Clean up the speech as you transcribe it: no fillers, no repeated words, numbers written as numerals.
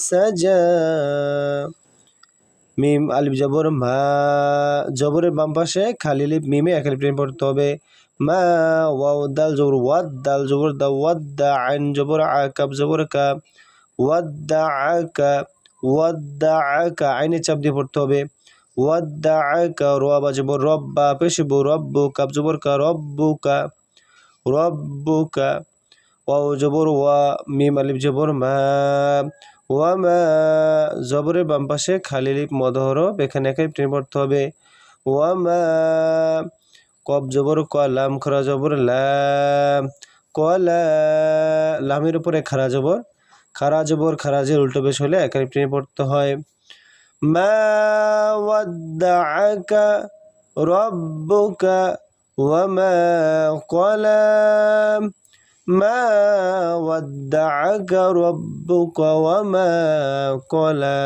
সাজা। মিম আলিফ জবর মা, জবরের বাম পাশে খালি লিপ মিমে এক আলিফ টেনে পড়তে হবে। মা, ওয়াও দাল জবর ওয়াদ, দাল জবর দা, ওয়াদ্দা, আইন জবর আ, কাব জবর কা, ওয়াদ্দাআকা, ওয়াদ্দাআকা, আইনে চাপ দিয়ে পড়তে হবে। ওয়াদ্দাআকা, রবা জবর রব্বা, পেশ বু রব্বু, কাব জবর কা, রব্বুকা, রব্বুকা, ওয়াও জবর ওয়া, মিম আলিফ জবর মা, ওয়ামা, জবরের বাম পাশে খালি লিপ মদ হরফ, এখানে একাই টেনে পড়তে হবে। ওয়ামা, কব জবর ক, লাম খরা জবর লাম, কলা, লামের উপরে খারা জবর, খারা জবর খারাজের উল্টো পেশ হলে একাই টেনে পড়তে হয়। মা ওয়াদ্দাআকা রব্বুকা ওয়ামা ক্বালা, মা ওয়াদ্দাআকা রব্বুকা ওয়ামা ক্বালা।